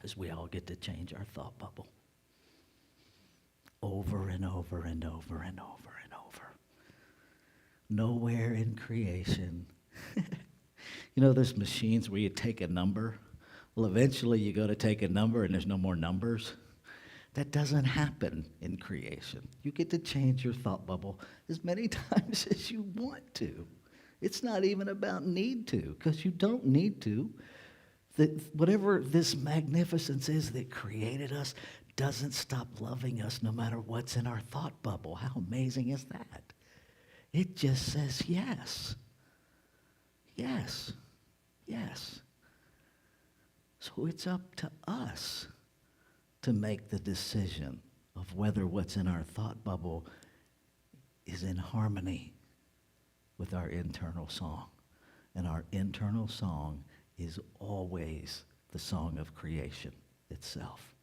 is we all get to change our thought bubble. Over and over and over and over and over. Nowhere in creation. You know those machines where you take a number? Well, eventually you go to take a number and there's no more numbers. That doesn't happen in creation. You get to change your thought bubble as many times as you want to. It's not even about need to, because you don't need to. Whatever this magnificence is that created us doesn't stop loving us no matter what's in our thought bubble. How amazing is that? It just says yes. Yes. Yes. So it's up to us to make the decision of whether what's in our thought bubble is in harmony with our internal song. And our internal song is always the song of creation itself.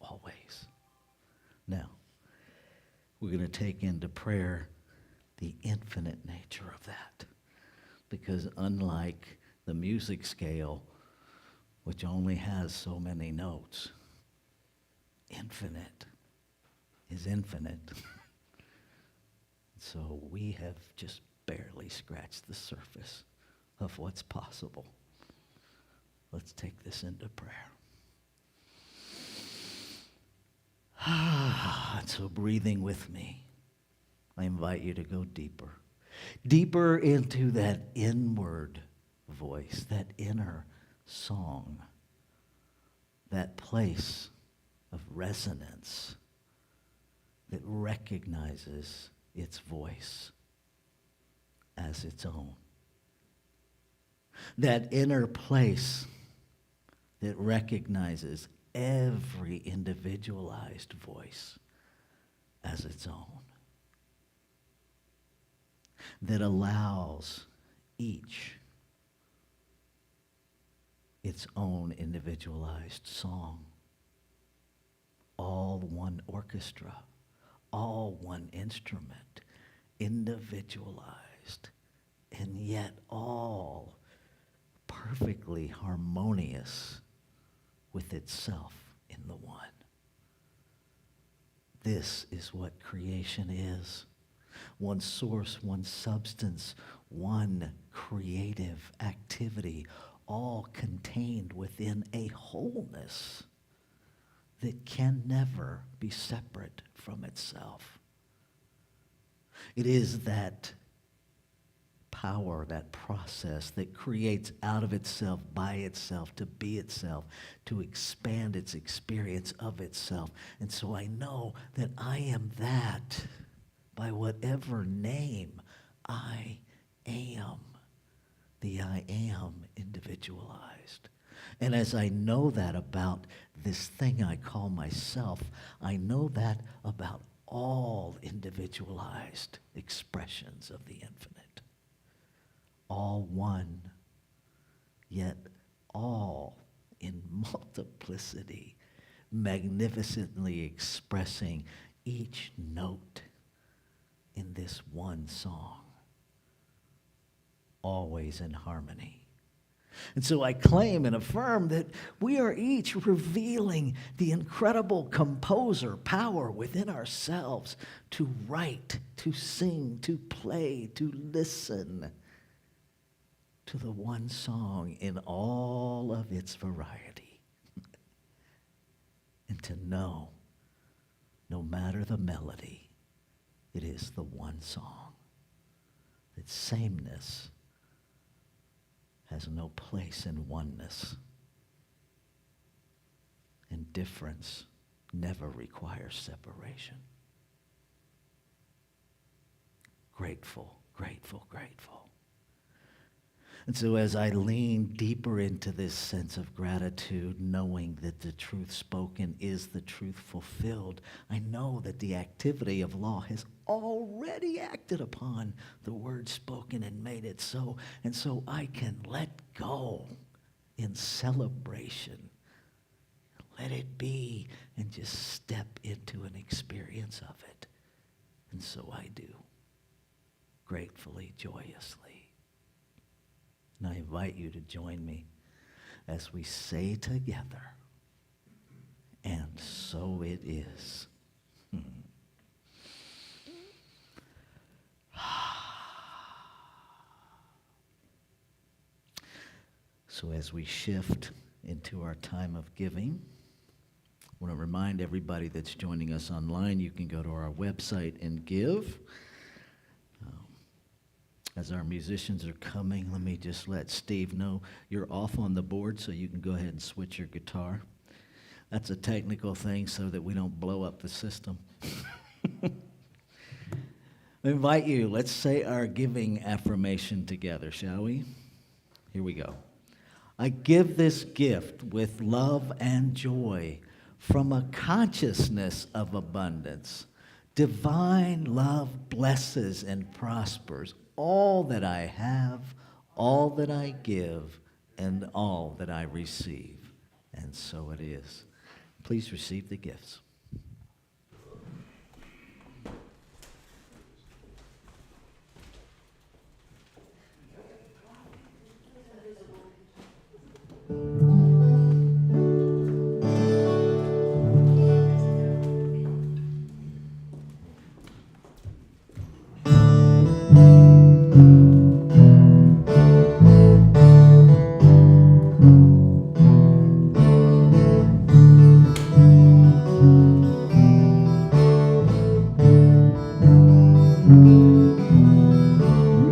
Always. Now, we're going to take into prayer the infinite nature of that. Because unlike the music scale, which only has so many notes, infinite is infinite. So we have just barely scratched the surface of what's possible. Let's take this into prayer. And so breathing with me, I invite you to go deeper. Deeper into that inward voice, that inner song, that place of resonance that recognizes its voice as its own. That inner place that recognizes every individualized voice as its own. That allows each its own individualized song. All one orchestra, all one instrument, individualized, and yet all perfectly harmonious with itself in the one. This is what creation is. One source, one substance, one creative activity, all contained within a wholeness that can never be separate from itself. It is that power, that process that creates out of itself, by itself, to be itself, to expand its experience of itself. And so I know that I am that by whatever name I am, the I am individualized. And as I know that about this thing I call myself, I know that about all individualized expressions of the infinite. All one, yet all in multiplicity, magnificently expressing each note in this one song, always in harmony. And so I claim and affirm that we are each revealing the incredible composer power within ourselves to write, to sing, to play, to listen to the one song in all of its variety. And to know, no matter the melody, it is the one song. That sameness has no place in oneness. And difference never requires separation. Grateful, grateful, grateful. And so as I lean deeper into this sense of gratitude, knowing that the truth spoken is the truth fulfilled, I know that the activity of law has already acted upon the word spoken and made it so. And so I can let go in celebration. Let it be and just step into an experience of it. And so I do, gratefully, joyously. And I invite you to join me as we say together, and so it is. So as we shift into our time of giving, I want to remind everybody that's joining us online, you can go to our website and give. As our musicians are coming, let me just let Steve know you're off on the board, so you can go ahead and switch your guitar. That's a technical thing so that we don't blow up the system. I invite you, let's say our giving affirmation together, shall we? Here we go. I give this gift with love and joy from a consciousness of abundance. Divine love blesses and prospers all that I have, all that I give, and all that I receive. And so it is. Please receive the gifts.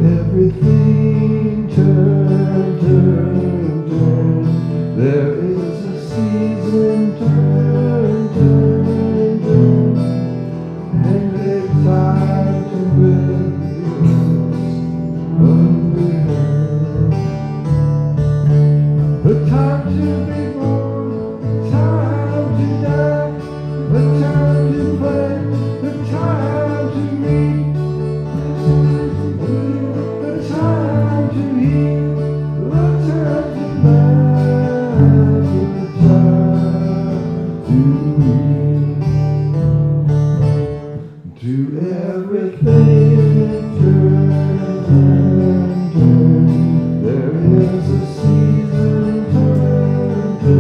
Everything turn, turn, turn. There is a season, turn, turn, turn. And it's time to win. The time to be born, the time to die, the time to play, the time to meet. The time to heal, the time to laugh, the time to win. To everything turn, turn, turn. There is a season, turn, turn.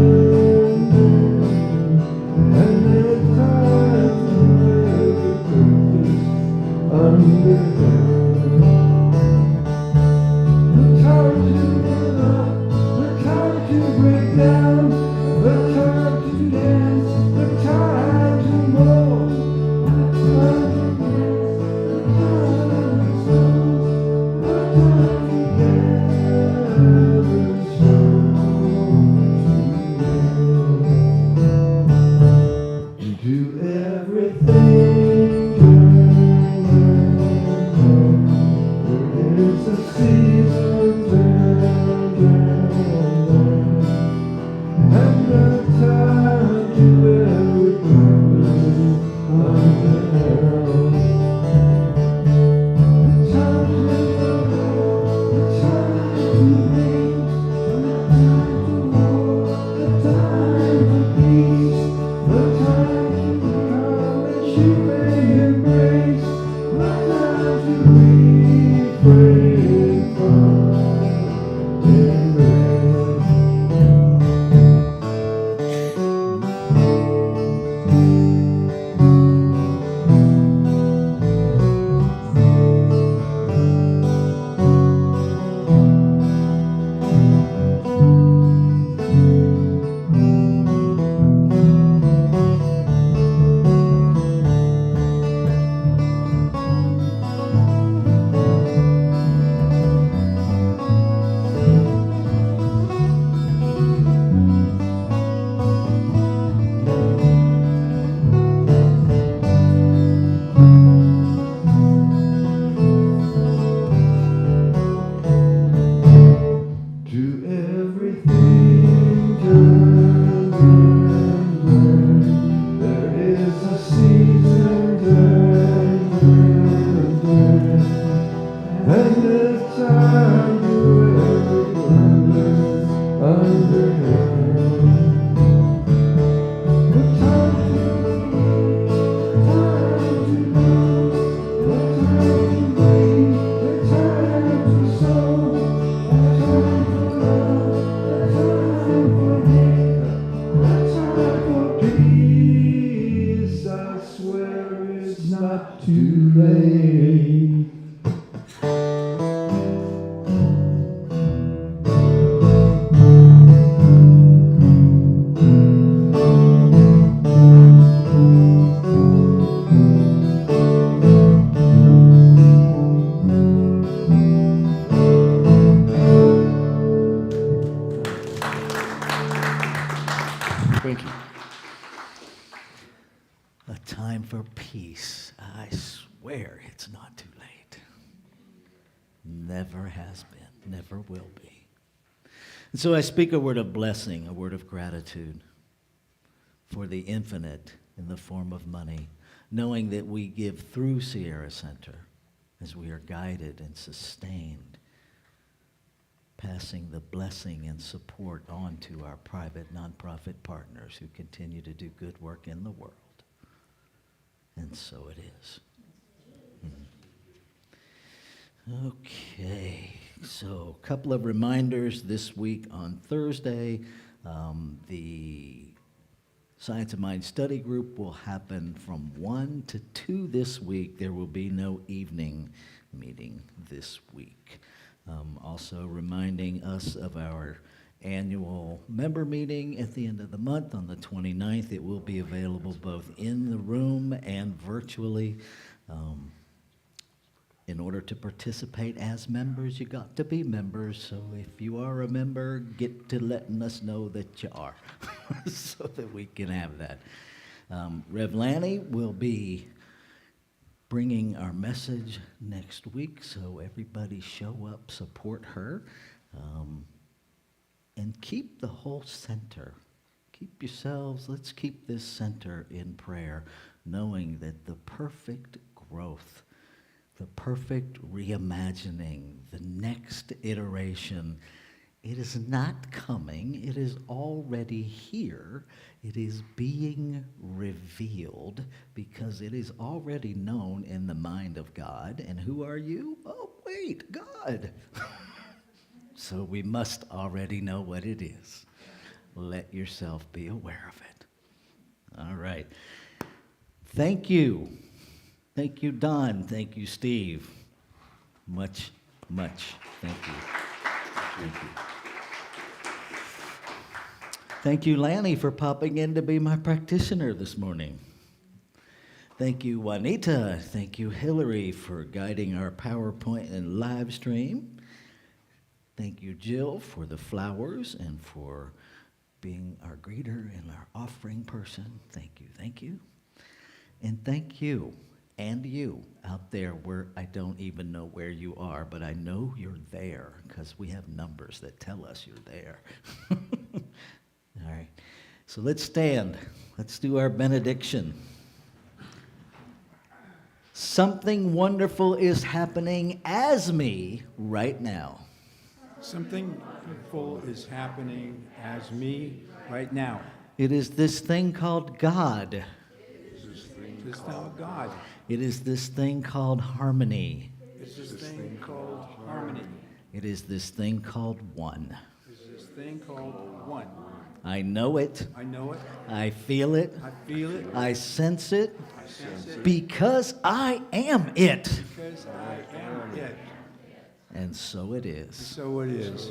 Thank you. A time for peace. I swear it's not too late. Never has been, never will be. And so I speak a word of blessing, a word of gratitude for the infinite in the form of money, knowing that we give through Sierra Center as we are guided and sustained, passing the blessing and support on to our private nonprofit partners who continue to do good work in the world. And so it is. Okay, so a couple of reminders this week on Thursday. The Science of Mind study group will happen from 1 to 2 this week. There will be no evening meeting this week. Also reminding us of our annual member meeting at the end of the month on the 29th. It will be available both in the room and virtually. In order to participate as members, you got to be members. So if you are a member, get to letting us know that you are so that we can have that. Rev Lanny will be bringing our message next week, so everybody show up, support her, and keep the whole center. Keep yourselves, let's keep this center in prayer, knowing that the perfect growth, the perfect reimagining, the next iteration, it is not coming, it is already here. It is being revealed because it is already known in the mind of God. And who are you? Oh, wait, God. So we must already know what it is. Let yourself be aware of it. All right. Thank you. Thank you, Don. Thank you, Steve. Much, much thank you. Thank you. Thank you, Lanny, for popping in to be my practitioner this morning. Thank you, Juanita. Thank you, Hillary, for guiding our PowerPoint and live stream. Thank you, Jill, for the flowers and for being our greeter and our offering person. Thank you, thank you. And thank you. And you out there where I don't even know where you are, but I know you're there because we have numbers that tell us you're there. All right, so let's stand. Let's do our benediction. Something wonderful is happening as me right now. Something beautiful is happening as me right now. It is this thing called God. It's now God. It is this thing called harmony. It's this thing called harmony. It is this thing called one. It's this thing called one. I know it. I know it. I feel it. I feel it. I sense it. I sense it. Because I am it. Because I am it. And so it is. So it is.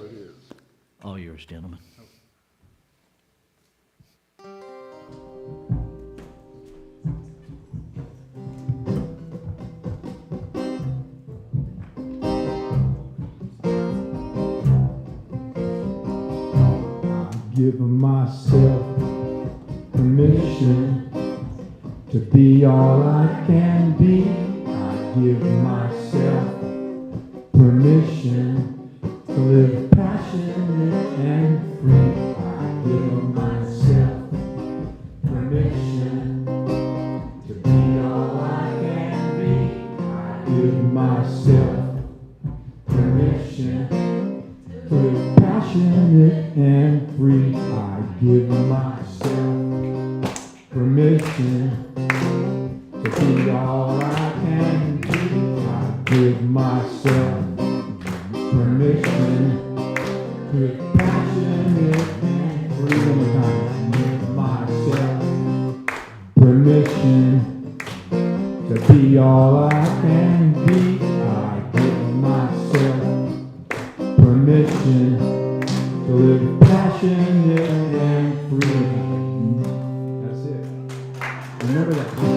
All yours, gentlemen. Give myself permission to be all I can be. I give myself permission to live passionate and free. I give myself permission to be all I can be. I give myself permission to live passionate and free. I give myself permission to be all I can be. I give myself permission to live passionate and free. One more time. I give myself permission to be all I can be. I give myself permission to live passionate and free. That's it. Remember that.